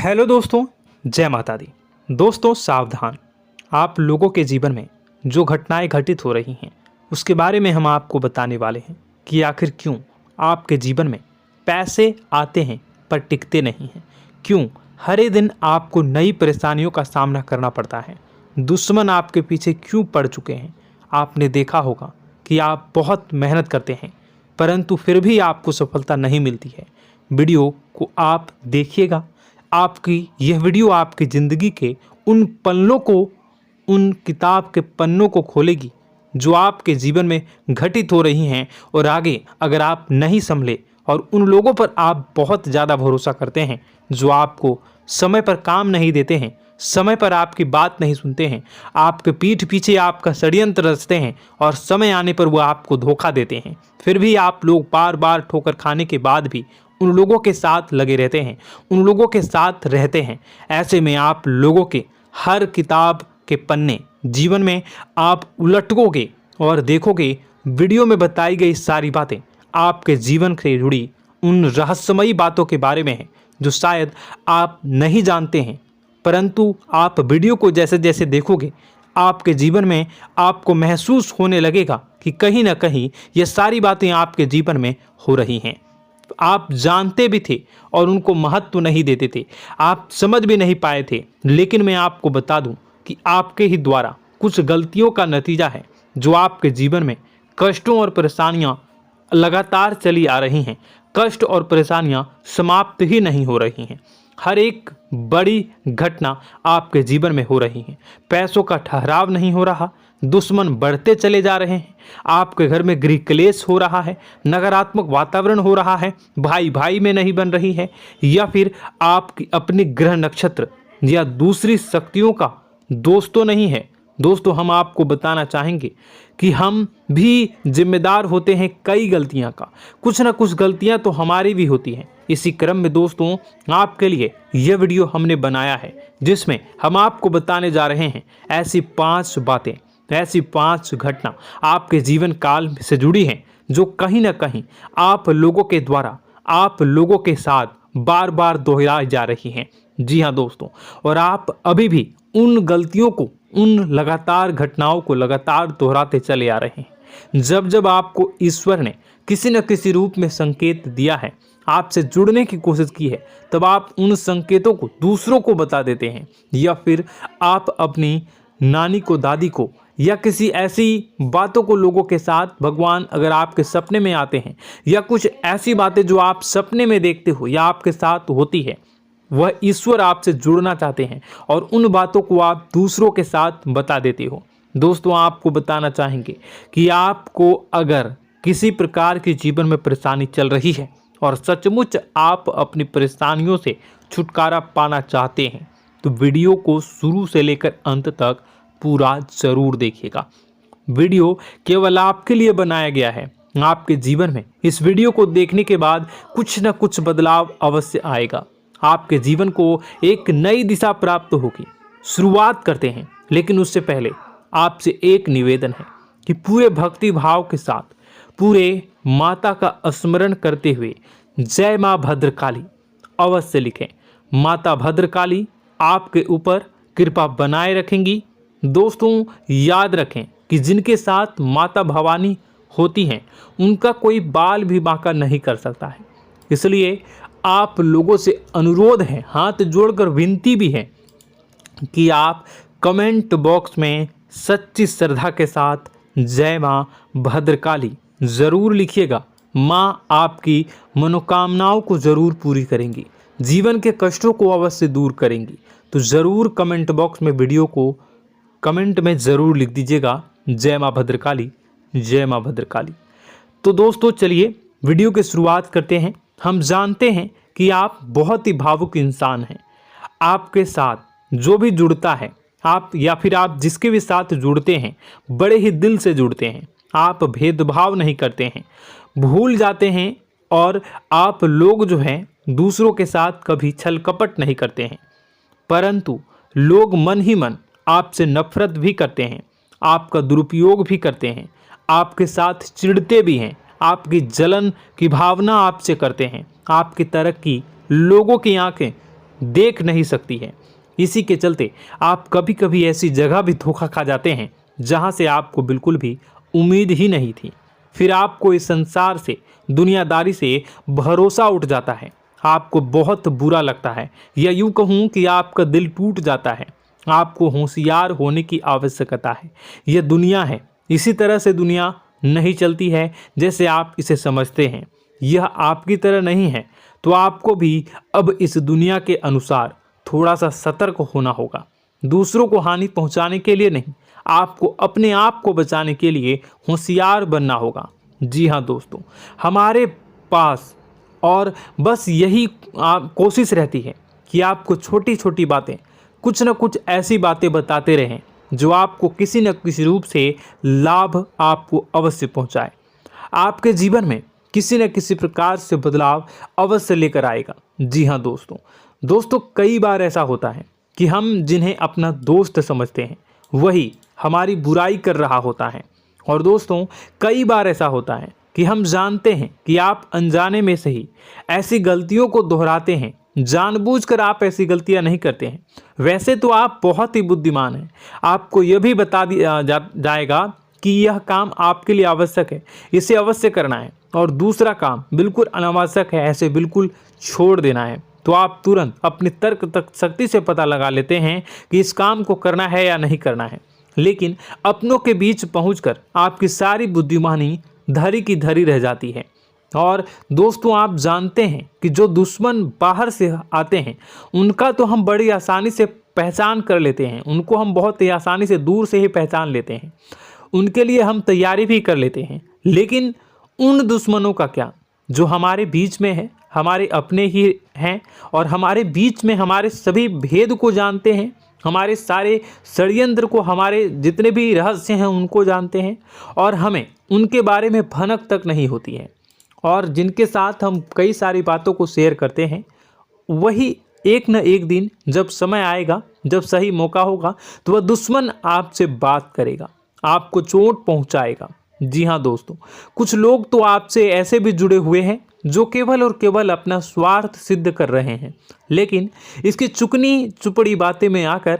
Hello दोस्तों, जय माता दी। दोस्तों सावधान, आप लोगों के जीवन में जो घटनाएं घटित हो रही हैं उसके बारे में हम आपको बताने वाले हैं कि आखिर क्यों आपके जीवन में पैसे आते हैं पर टिकते नहीं हैं। क्यों हर एक दिन आपको नई परेशानियों का सामना करना पड़ता है। दुश्मन आपके पीछे क्यों पड़ चुके हैं। आपने देखा होगा कि आप बहुत मेहनत करते हैं परंतु फिर भी आपको सफलता नहीं मिलती है। वीडियो को आप देखिएगा। आपकी यह वीडियो आपकी ज़िंदगी के उन पन्नों को, उन किताब के पन्नों को खोलेगी जो आपके जीवन में घटित हो रही हैं। और आगे अगर आप नहीं संभले और उन लोगों पर आप बहुत ज़्यादा भरोसा करते हैं जो आपको समय पर काम नहीं देते हैं, समय पर आपकी बात नहीं सुनते हैं, आपके पीठ पीछे आपका षड्यंत्र रचते हैं और समय आने पर वो आपको धोखा देते हैं, फिर भी आप लोग बार बार ठोकर खाने के बाद भी उन लोगों के साथ लगे रहते हैं, उन लोगों के साथ रहते हैं। ऐसे में आप लोगों के हर किताब के पन्ने जीवन में आप उलटोगे और देखोगे वीडियो में बताई गई सारी बातें आपके जीवन से जुड़ी उन रहस्यमयी बातों के बारे में हैं जो शायद आप नहीं जानते हैं। परंतु आप वीडियो को जैसे जैसे देखोगे आपके जीवन में आपको महसूस होने लगेगा कि कहीं ना कहीं ये सारी बातें आपके जीवन में हो रही हैं। आप जानते भी थे और उनको महत्व नहीं देते थे, आप समझ भी नहीं पाए थे। लेकिन मैं आपको बता दूं कि आपके ही द्वारा कुछ गलतियों का नतीजा है जो आपके जीवन में कष्टों और परेशानियां लगातार चली आ रही हैं। कष्ट और परेशानियां समाप्त ही नहीं हो रही हैं। हर एक बड़ी घटना आपके जीवन में हो रही है। पैसों का ठहराव नहीं हो रहा, दुश्मन बढ़ते चले जा रहे हैं, आपके घर में गृह क्लेश हो रहा है, नकारात्मक वातावरण हो रहा है, भाई भाई में नहीं बन रही है, या फिर आपकी अपनी ग्रह नक्षत्र या दूसरी शक्तियों का दोष तो नहीं है। दोस्तों हम आपको बताना चाहेंगे कि हम भी जिम्मेदार होते हैं कई गलतियां का। कुछ ना कुछ गलतियां तो हमारी भी होती हैं। इसी क्रम में दोस्तों आपके लिए यह वीडियो हमने बनाया है जिसमें हम आपको बताने जा रहे हैं ऐसी 5 बातें, ऐसी 5 घटना आपके जीवन काल से जुड़ी हैं जो कहीं ना कहीं आप लोगों के द्वारा आप लोगों के साथ बार बार दोहराई जा रही हैं। जी हाँ दोस्तों, और आप अभी भी उन गलतियों को, उन लगातार घटनाओं को लगातार दोहराते चले आ रहे हैं। जब जब आपको ईश्वर ने किसी न किसी रूप में संकेत दिया है, आपसे जुड़ने की कोशिश की है, तब आप उन संकेतों को दूसरों को बता देते हैं, या फिर आप अपनी नानी को, दादी को, या किसी ऐसी बातों को लोगों के साथ, भगवान अगर आपके सपने में आते हैं या कुछ ऐसी बातें जो आप सपने में देखते हो या आपके साथ होती है, वह ईश्वर आपसे जुड़ना चाहते हैं और उन बातों को आप दूसरों के साथ बता देते हो। दोस्तों आपको बताना चाहेंगे कि आपको अगर किसी प्रकार की जीवन में परेशानी चल रही है और सचमुच आप अपनी परेशानियों से छुटकारा पाना चाहते हैं तो वीडियो को शुरू से लेकर अंत तक पूरा जरूर देखिएगा। वीडियो केवल आपके लिए बनाया गया है। आपके जीवन में इस वीडियो को देखने के बाद कुछ न कुछ बदलाव अवश्य आएगा। आपके जीवन को एक नई दिशा प्राप्त होगी। शुरुआत करते हैं, लेकिन उससे पहले आपसे एक निवेदन है कि पूरे भक्ति भाव के साथ, पूरे माता का स्मरण करते हुए जय माँ भद्रकाली अवश्य लिखें। माता भद्रकाली आपके ऊपर कृपा बनाए रखेंगी। दोस्तों याद रखें कि जिनके साथ माता भवानी होती हैं उनका कोई बाल भी बांका नहीं कर सकता है। इसलिए आप लोगों से अनुरोध है, हाथ जोड़कर विनती भी है कि आप कमेंट बॉक्स में सच्ची श्रद्धा के साथ जय माँ भद्रकाली ज़रूर लिखिएगा। माँ आपकी मनोकामनाओं को ज़रूर पूरी करेंगी, जीवन के कष्टों को अवश्य दूर करेंगी। तो ज़रूर कमेंट बॉक्स में वीडियो को कमेंट में ज़रूर लिख दीजिएगा जय माँ भद्रकाली, जय माँ भद्रकाली। तो दोस्तों चलिए वीडियो की शुरुआत करते हैं। हम जानते हैं कि आप बहुत ही भावुक इंसान हैं। आपके साथ जो भी जुड़ता है, आप या फिर आप जिसके भी साथ जुड़ते हैं बड़े ही दिल से जुड़ते हैं। आप भेदभाव नहीं करते हैं, भूल जाते हैं, और आप लोग जो हैं दूसरों के साथ कभी छल कपट नहीं करते हैं। परंतु लोग मन ही मन आपसे नफरत भी करते हैं, आपका दुरुपयोग भी करते हैं, आपके साथ चिढ़ते भी हैं, आपकी जलन की भावना आपसे करते हैं। आपकी तरक्की लोगों की आंखें देख नहीं सकती है। इसी के चलते आप कभी कभी ऐसी जगह भी धोखा खा जाते हैं जहां से आपको बिल्कुल भी उम्मीद ही नहीं थी। फिर आपको इस संसार से, दुनियादारी से भरोसा उठ जाता है। आपको बहुत बुरा लगता है, या यूं कहूं कि आपका दिल टूट जाता है। आपको होशियार होने की आवश्यकता है। यह दुनिया है, इसी तरह से दुनिया नहीं चलती है जैसे आप इसे समझते हैं। यह आपकी तरह नहीं है, तो आपको भी अब इस दुनिया के अनुसार थोड़ा सा सतर्क होना होगा। दूसरों को हानि पहुंचाने के लिए नहीं, आपको अपने आप को बचाने के लिए होशियार बनना होगा। जी हाँ दोस्तों, हमारे पास और बस यही कोशिश रहती है कि आपको छोटी छोटी बातें, कुछ न कुछ ऐसी बातें बताते रहें जो आपको किसी न किसी रूप से लाभ आपको अवश्य पहुंचाए, आपके जीवन में किसी न किसी प्रकार से बदलाव अवश्य लेकर आएगा। जी हाँ दोस्तों, कई बार ऐसा होता है कि हम जिन्हें अपना दोस्त समझते हैं वही हमारी बुराई कर रहा होता है। और दोस्तों, कई बार ऐसा होता है कि हम जानते हैं कि आप अनजाने में से ही ऐसी गलतियों को दोहराते हैं। जानबूझकर आप ऐसी गलतियां नहीं करते हैं। वैसे तो आप बहुत ही बुद्धिमान हैं। आपको यह भी बता दिया जाएगा कि यह काम आपके लिए आवश्यक है, इसे अवश्य करना है, और दूसरा काम बिल्कुल अनावश्यक है, ऐसे बिल्कुल छोड़ देना है। तो आप तुरंत अपनी तर्क शक्ति से पता लगा लेते हैं कि इस काम को करना है या नहीं करना है। लेकिन अपनों के बीच पहुंचकर आपकी सारी बुद्धिमानी धरी की धरी रह जाती है। और दोस्तों, आप जानते हैं कि जो दुश्मन बाहर से आते हैं उनका तो हम बड़ी आसानी से पहचान कर लेते हैं, उनको हम बहुत ही आसानी से दूर से ही पहचान लेते हैं, उनके लिए हम तैयारी भी कर लेते हैं। लेकिन उन दुश्मनों का क्या जो हमारे बीच में है, हमारे अपने ही हैं, और हमारे बीच में हमारे सभी भेद को जानते हैं, हमारे सारे षड्यंत्र को, हमारे जितने भी रहस्य हैं उनको जानते हैं, और हमें उनके बारे में भनक तक नहीं होती है, और जिनके साथ हम कई सारी बातों को शेयर करते हैं, वही एक न एक दिन जब समय आएगा, जब सही मौका होगा, तो वह दुश्मन आपसे बात करेगा, आपको चोट पहुंचाएगा। जी हाँ दोस्तों, कुछ लोग तो आपसे ऐसे भी जुड़े हुए हैं जो केवल और केवल अपना स्वार्थ सिद्ध कर रहे हैं। लेकिन इसकी चुकनी चुपड़ी बातें में आकर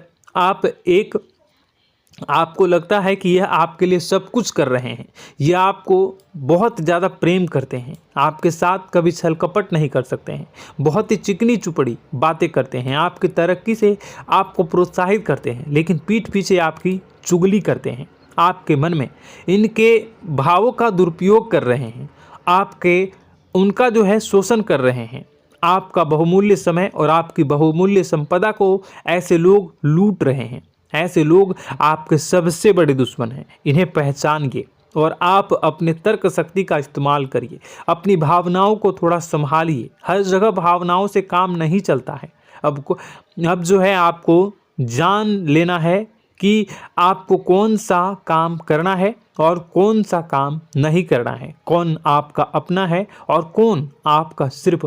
आपको लगता है कि यह आपके लिए सब कुछ कर रहे हैं, यह आपको बहुत ज़्यादा प्रेम करते हैं, आपके साथ कभी छल कपट नहीं कर सकते हैं, बहुत ही चिकनी चुपड़ी बातें करते हैं, आपकी तरक्की से आपको प्रोत्साहित करते हैं, लेकिन पीठ पीछे आपकी चुगली करते हैं, आपके मन में इनके भावों का दुरुपयोग कर रहे हैं, उनका जो है शोषण कर रहे हैं। आपका बहुमूल्य समय और आपकी बहुमूल्य संपदा को ऐसे लोग लूट रहे हैं। ऐसे लोग आपके सबसे बड़े दुश्मन हैं। इन्हें पहचानिए और आप अपने तर्क शक्ति का इस्तेमाल करिए। अपनी भावनाओं को थोड़ा संभालिए। हर जगह भावनाओं से काम नहीं चलता है। अब जो है आपको जान लेना है कि आपको कौन सा काम करना है और कौन सा काम नहीं करना है, कौन आपका अपना है और कौन आपका सिर्फ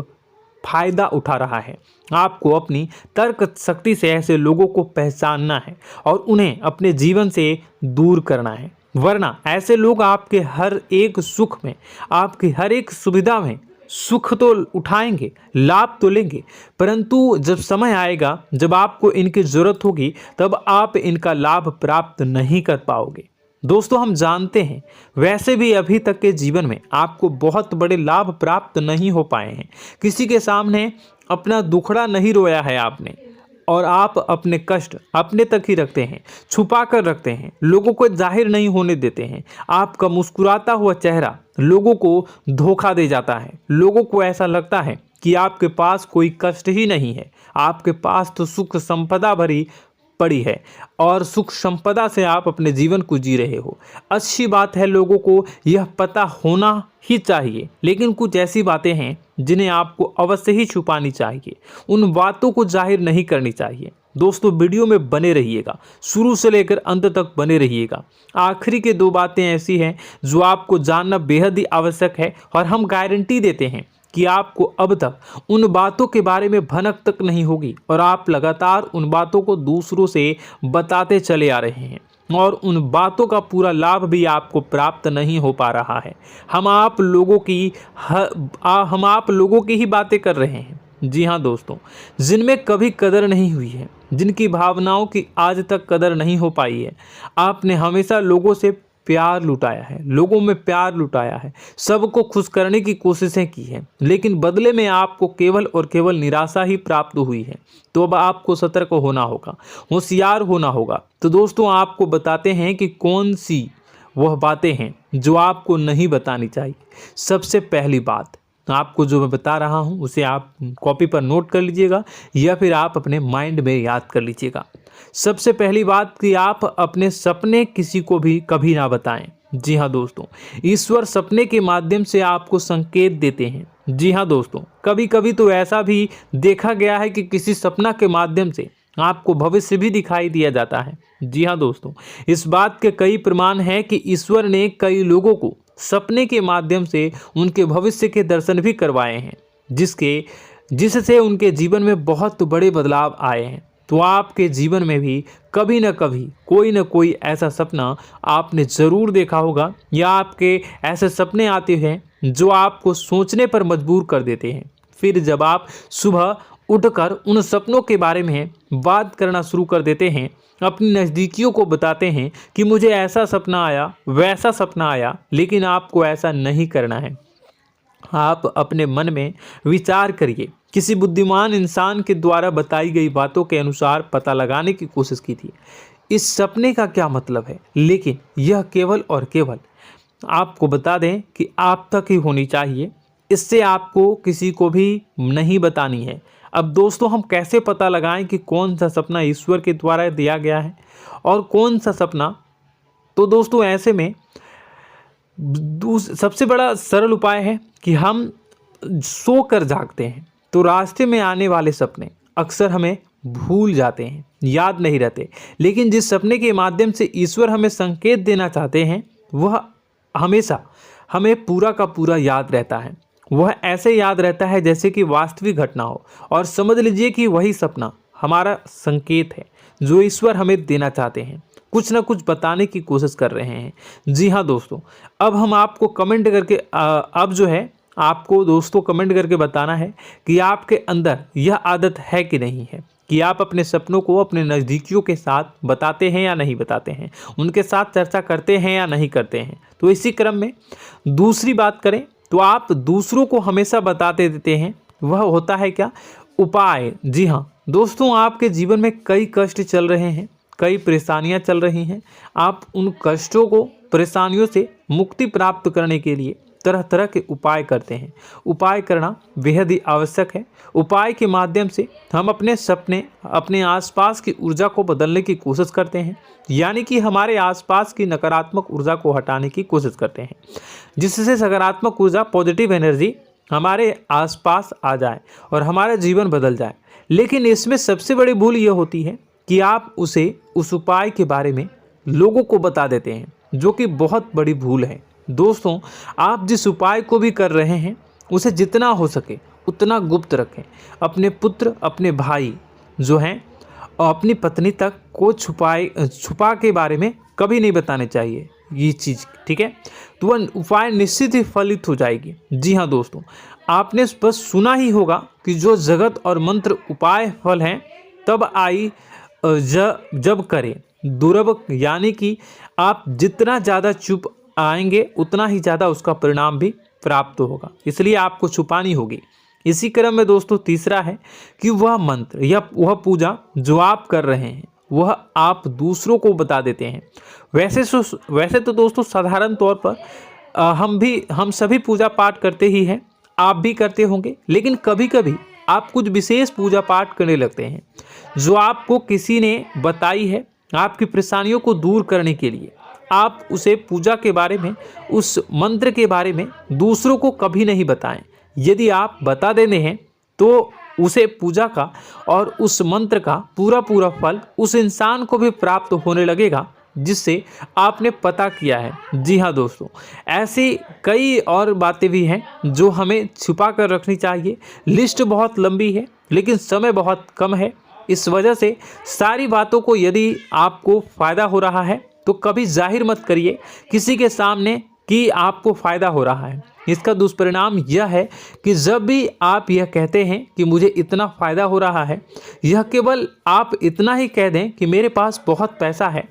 फायदा उठा रहा है। आपको अपनी तर्क शक्ति से ऐसे लोगों को पहचानना है और उन्हें अपने जीवन से दूर करना है, वरना ऐसे लोग आपके हर एक सुख में, आपकी हर एक सुविधा में सुख तो उठाएंगे, लाभ तो लेंगे, परंतु जब समय आएगा, जब आपको इनकी ज़रूरत होगी, तब आप इनका लाभ प्राप्त नहीं कर पाओगे। दोस्तों, हम जानते हैं वैसे भी अभी तक के जीवन में आपको बहुत बड़े लाभ प्राप्त नहीं हो पाए हैं। किसी के सामने अपना दुखड़ा नहीं रोया है आपने, और आप अपने कष्ट अपने तक ही रखते हैं, छुपा कर रखते हैं, लोगों को जाहिर नहीं होने देते हैं। आपका मुस्कुराता हुआ चेहरा लोगों को धोखा दे जाता है। लोगों को ऐसा लगता है कि आपके पास कोई कष्ट ही नहीं है, आपके पास तो सुख संपदा भरी पड़ी है और सुख संपदा से आप अपने जीवन को जी रहे हो। अच्छी बात है, लोगों को यह पता होना ही चाहिए, लेकिन कुछ ऐसी बातें हैं जिन्हें आपको अवश्य ही छुपानी चाहिए। उन बातों को जाहिर नहीं करनी चाहिए। दोस्तों, वीडियो में बने रहिएगा, शुरू से लेकर अंत तक बने रहिएगा। आखिरी के 2 बातें ऐसी हैं जो आपको जानना बेहद ही आवश्यक है, और हम गारंटी देते हैं कि आपको अब तक उन बातों के बारे में भनक तक नहीं होगी, और आप लगातार उन बातों को दूसरों से बताते चले आ रहे हैं, और उन बातों का पूरा लाभ भी आपको प्राप्त नहीं हो पा रहा है। हम आप लोगों की ही बातें कर रहे हैं, जी हाँ दोस्तों, जिनमें कभी कदर नहीं हुई है, जिनकी भावनाओं की आज तक कदर नहीं हो पाई है। आपने हमेशा लोगों से प्यार लुटाया है, लोगों में प्यार लुटाया है, सबको खुश करने की कोशिशें की है, लेकिन बदले में आपको केवल और केवल निराशा ही प्राप्त हुई है। तो अब आपको सतर्क होना होगा, होशियार होना होगा। तो दोस्तों आपको बताते हैं कि कौन सी वह बातें हैं जो आपको नहीं बतानी चाहिए। सबसे पहली बात, आपको जो मैं बता रहा हूं उसे आप कॉपी पर नोट कर लीजिएगा या फिर आप अपने माइंड में याद कर लीजिएगा। सबसे पहली बात कि आप अपने सपने किसी को भी कभी ना बताएं। जी हाँ दोस्तों, ईश्वर सपने के माध्यम से आपको संकेत देते हैं। जी हाँ दोस्तों, कभी कभी तो ऐसा भी देखा गया है कि किसी सपना के माध्यम से आपको भविष्य भी दिखाई दिया जाता है। जी हाँ दोस्तों, इस बात के कई प्रमाण हैं कि ईश्वर ने कई लोगों को सपने के माध्यम से उनके भविष्य के दर्शन भी करवाए हैं, जिससे उनके जीवन में बहुत बड़े बदलाव आए हैं। तो आपके जीवन में भी कभी न कभी कोई न कोई ऐसा सपना आपने ज़रूर देखा होगा, या आपके ऐसे सपने आते हैं जो आपको सोचने पर मजबूर कर देते हैं। फिर जब आप सुबह उठकर उन सपनों के बारे में बात करना शुरू कर देते हैं, अपनी नज़दीकियों को बताते हैं कि मुझे ऐसा सपना आया, वैसा सपना आया, लेकिन आपको ऐसा नहीं करना है। आप अपने मन में विचार करिए। किसी बुद्धिमान इंसान के द्वारा बताई गई बातों के अनुसार पता लगाने की कोशिश की थी इस सपने का क्या मतलब है, लेकिन यह केवल और केवल आपको बता दें कि आप तक ही होनी चाहिए। इससे आपको किसी को भी नहीं बतानी है। अब दोस्तों हम कैसे पता लगाएं कि कौन सा सपना ईश्वर के द्वारा दिया गया है और कौन सा सपना? तो दोस्तों ऐसे में सबसे बड़ा सरल उपाय है कि हम सोकर जागते हैं तो रास्ते में आने वाले सपने अक्सर हमें भूल जाते हैं, याद नहीं रहते। लेकिन जिस सपने के माध्यम से ईश्वर हमें संकेत देना चाहते हैं वह हमेशा हमें पूरा का पूरा याद रहता है। वह ऐसे याद रहता है जैसे कि वास्तविक घटना हो, और समझ लीजिए कि वही सपना हमारा संकेत है जो ईश्वर हमें देना चाहते हैं, कुछ ना कुछ बताने की कोशिश कर रहे हैं। जी हाँ दोस्तों, अब हम आपको कमेंट करके अब जो है आपको दोस्तों कमेंट करके बताना है कि आपके अंदर यह आदत है कि नहीं है, कि आप अपने सपनों को अपने नज़दीकियों के साथ बताते हैं या नहीं बताते हैं, उनके साथ चर्चा करते हैं या नहीं करते हैं। तो इसी क्रम में दूसरी बात करें तो आप दूसरों को हमेशा बताते देते हैं, वह होता है क्या? उपाय। जी हाँ दोस्तों, आपके जीवन में कई कष्ट चल रहे हैं, कई परेशानियां चल रही हैं। आप उन कष्टों को, परेशानियों से मुक्ति प्राप्त करने के लिए तरह तरह के उपाय करते हैं। उपाय करना बेहद ही आवश्यक है। उपाय के माध्यम से हम अपने सपने, अपने आसपास की ऊर्जा को बदलने की कोशिश करते हैं, यानी कि हमारे आसपास की नकारात्मक ऊर्जा को हटाने की कोशिश करते हैं, जिससे सकारात्मक ऊर्जा, पॉजिटिव एनर्जी हमारे आसपास आ जाए और हमारा जीवन बदल जाए। लेकिन इसमें सबसे बड़ी भूल यह होती है कि आप उस उपाय के बारे में लोगों को बता देते हैं, जो कि बहुत बड़ी भूल है। दोस्तों आप जिस उपाय को भी कर रहे हैं उसे जितना हो सके उतना गुप्त रखें। अपने पुत्र, अपने भाई जो हैं और अपनी पत्नी तक को छुपा के बारे में कभी नहीं बताने चाहिए ये चीज़, ठीक है? तो वह उपाय निश्चित ही फलित हो जाएगी। जी हाँ दोस्तों, आपने बस सुना ही होगा कि जो जगत और मंत्र उपाय फल हैं तब आई जब करें दुर्लभ, यानी कि आप जितना ज़्यादा चुप आएंगे उतना ही ज़्यादा उसका परिणाम भी प्राप्त होगा, इसलिए आपको छुपानी होगी। इसी क्रम में दोस्तों तीसरा है कि वह मंत्र या वह पूजा जो आप कर रहे हैं वह आप दूसरों को बता देते हैं। वैसे तो दोस्तों साधारण तौर पर हम सभी पूजा पाठ करते ही हैं, आप भी करते होंगे, लेकिन कभी कभी आप कुछ विशेष पूजा पाठ करने लगते हैं जो आपको किसी ने बताई है आपकी परेशानियों को दूर करने के लिए। आप उसे पूजा के बारे में, उस मंत्र के बारे में दूसरों को कभी नहीं बताएं। यदि आप बता देते हैं तो उसे पूजा का और उस मंत्र का पूरा फल उस इंसान को भी प्राप्त होने लगेगा जिससे आपने पता किया है। जी हाँ दोस्तों, ऐसी कई और बातें भी हैं जो हमें छुपा कर रखनी चाहिए। लिस्ट बहुत लंबी है लेकिन समय बहुत कम है, इस वजह से सारी बातों को यदि आपको फ़ायदा हो रहा है तो कभी जाहिर मत करिए, किसी के सामने कि आपको फ़ायदा हो रहा है। इसका दुष्परिणाम यह है कि जब भी आप यह कहते हैं कि मुझे इतना फ़ायदा हो रहा है, यह केवल आप इतना ही कह दें कि मेरे पास बहुत पैसा है,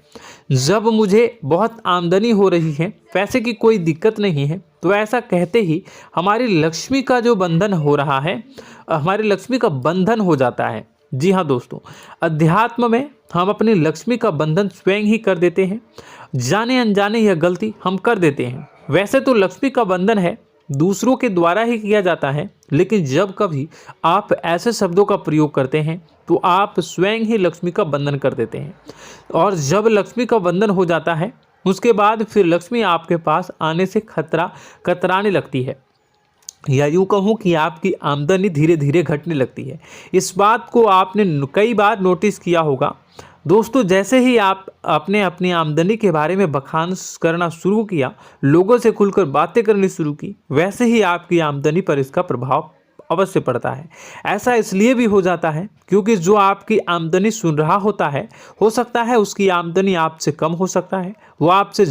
जब मुझे बहुत आमदनी हो रही है, पैसे की कोई दिक्कत नहीं है, तो ऐसा कहते ही हमारी लक्ष्मी का जो बंधन हो रहा है, हमारी लक्ष्मी का बंधन हो जाता है। जी हाँ दोस्तों, अध्यात्म में हम अपनी लक्ष्मी का बंधन स्वयं ही कर देते हैं। जाने अनजाने यह गलती हम कर देते हैं। वैसे तो लक्ष्मी का बंधन है दूसरों के द्वारा ही किया जाता है, लेकिन जब कभी आप ऐसे शब्दों का प्रयोग करते हैं तो आप स्वयं ही लक्ष्मी का बंधन कर देते हैं। और जब लक्ष्मी का बंधन हो जाता है, उसके बाद फिर लक्ष्मी आपके पास आने से कतराने लगती है, या यूँ कहूँ कि आपकी आमदनी धीरे धीरे घटने लगती है। इस बात को आपने कई बार नोटिस किया होगा दोस्तों। जैसे ही आप अपने अपनी आमदनी के बारे में बखान करना शुरू किया, लोगों से खुलकर बातें करनी शुरू की, वैसे ही आपकी आमदनी पर इसका प्रभाव अवश्य पड़ता है। ऐसा इसलिए भी हो जाता है क्योंकि जो आपकी आमदनी सुन रहा होता है, हो सकता है उसकी आमदनी आपसे कम हो सकता है, वो आपसे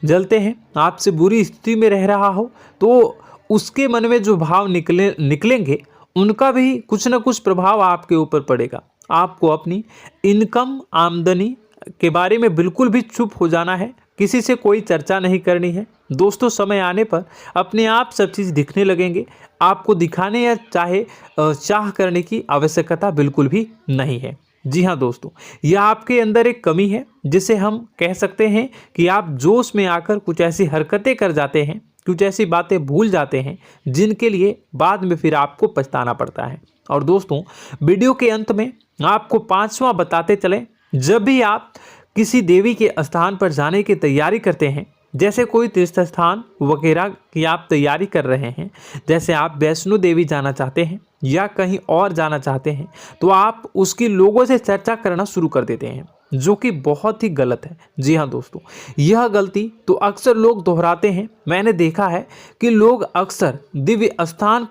जलते हैं, आपसे बुरी स्थिति में रह रहा हो, तो उसके मन में जो भाव निकलेंगे उनका भी कुछ न कुछ प्रभाव आपके ऊपर पड़ेगा। आपको अपनी इनकम आमदनी के बारे में बिल्कुल भी चुप हो जाना है, किसी से कोई चर्चा नहीं करनी है दोस्तों। समय आने पर अपने आप सब चीज़ दिखने लगेंगे। आपको दिखाने या चाह करने की आवश्यकता बिल्कुल भी नहीं है। जी हाँ दोस्तों, यह आपके अंदर एक कमी है, जिसे हम कह सकते हैं कि आप जोश में आकर कुछ ऐसी हरकतें कर जाते हैं, कुछ ऐसी बातें भूल जाते हैं जिनके लिए बाद में फिर आपको पछताना पड़ता है। और दोस्तों, वीडियो के अंत में आपको 5वां बताते चलें, जब भी आप किसी देवी के स्थान पर जाने की तैयारी करते हैं, जैसे कोई तीर्थ स्थान वगैरह की आप तैयारी कर रहे हैं, जैसे आप वैष्णो देवी जाना चाहते हैं या कहीं और जाना चाहते हैं, तो आप उसकी लोगों से चर्चा करना शुरू कर देते हैं, जो कि बहुत ही गलत है। जी हाँ दोस्तों, यह गलती तो अक्सर लोग दोहराते हैं। मैंने देखा है कि लोग अक्सर दिव्य स्थान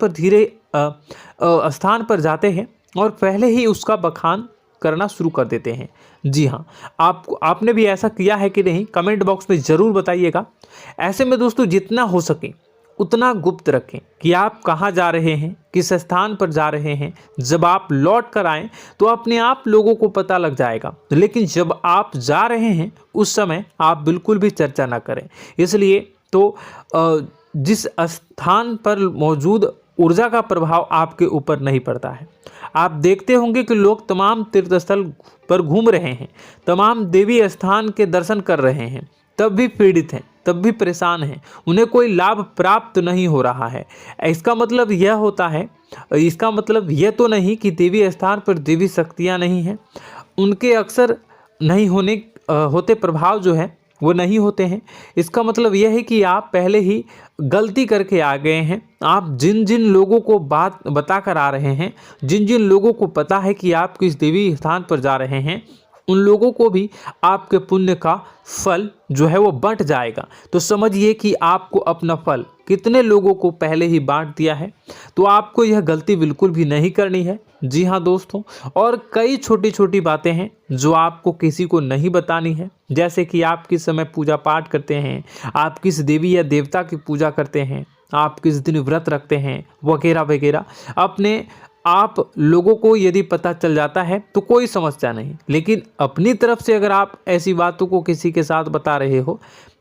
पर जाते हैं और पहले ही उसका बखान करना शुरू कर देते हैं। जी हाँ, आपने भी ऐसा किया है कि नहीं, कमेंट बॉक्स में ज़रूर बताइएगा। ऐसे में दोस्तों, जितना हो सके उतना गुप्त रखें कि आप कहाँ जा रहे हैं, किस स्थान पर जा रहे हैं। जब आप लौट कर आएँ तो अपने आप लोगों को पता लग जाएगा, लेकिन जब आप जा रहे हैं उस समय आप बिल्कुल भी चर्चा ना करें। इसलिए तो जिस स्थान पर मौजूद ऊर्जा का प्रभाव आपके ऊपर नहीं पड़ता है। आप देखते होंगे कि लोग तमाम तीर्थ स्थल पर घूम रहे हैं, तमाम देवी स्थान के दर्शन कर रहे हैं, तब भी पीड़ित हैं, तब भी परेशान हैं, उन्हें कोई लाभ प्राप्त नहीं हो रहा है। इसका मतलब यह तो नहीं कि देवी स्थान पर देवी शक्तियाँ नहीं हैं, उनके अक्सर नहीं होते प्रभाव जो है वो नहीं होते हैं। इसका मतलब यह है कि आप पहले ही गलती करके आ गए हैं। आप जिन जिन लोगों को बात बता कर आ रहे हैं, जिन जिन लोगों को पता है कि आप किस देवी स्थान पर जा रहे हैं, उन लोगों को भी आपके पुण्य का फल जो है वो बंट जाएगा। तो समझिए कि आपको अपना फल कितने लोगों को पहले ही बांट दिया है। तो आपको यह गलती बिल्कुल भी नहीं करनी है। जी हाँ दोस्तों, और कई छोटी छोटी बातें हैं जो आपको किसी को नहीं बतानी है, जैसे कि आप किस समय पूजा पाठ करते हैं, आप किस देवी या देवता की पूजा करते हैं, आप किस दिन व्रत रखते हैं, वगैरह वगैरह। अपने आप लोगों को यदि पता चल जाता है तो कोई समस्या नहीं, लेकिन अपनी तरफ से अगर आप ऐसी बातों को किसी के साथ बता रहे हो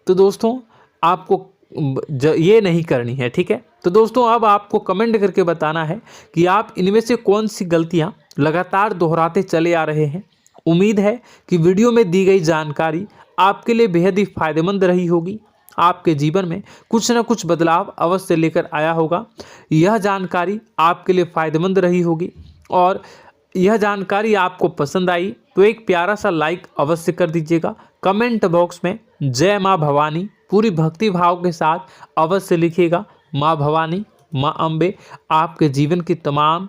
तो दोस्तों आपको ये नहीं करनी है, ठीक है। तो दोस्तों, अब आपको कमेंट करके बताना है कि आप इनमें से कौन सी गलतियां लगातार दोहराते चले आ रहे हैं। उम्मीद है कि वीडियो में दी गई जानकारी आपके लिए बेहद ही फायदेमंद रही होगी, आपके जीवन में कुछ न कुछ बदलाव अवश्य लेकर आया होगा। यह जानकारी आपके लिए फ़ायदेमंद रही होगी और यह जानकारी आपको पसंद आई तो एक प्यारा सा लाइक अवश्य कर दीजिएगा। कमेंट बॉक्स में जय माँ भवानी पूरी भक्ति भाव के साथ अवश्य लिखिएगा। माँ भवानी, माँ अम्बे आपके जीवन की तमाम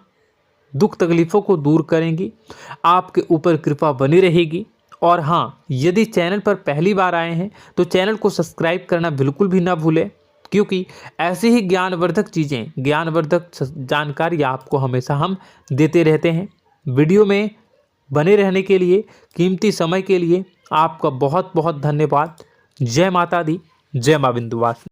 दुख तकलीफ़ों को दूर करेंगी, आपके ऊपर कृपा बनी रहेगी। और हाँ, यदि चैनल पर पहली बार आए हैं तो चैनल को सब्सक्राइब करना बिल्कुल भी ना भूलें, क्योंकि ऐसी ही ज्ञानवर्धक चीज़ें, ज्ञानवर्धक जानकारी आपको हमेशा हम देते रहते हैं। वीडियो में बने रहने के लिए, कीमती समय के लिए आपका बहुत बहुत धन्यवाद। जय माता दी, जय मां विंध्यवासिनी।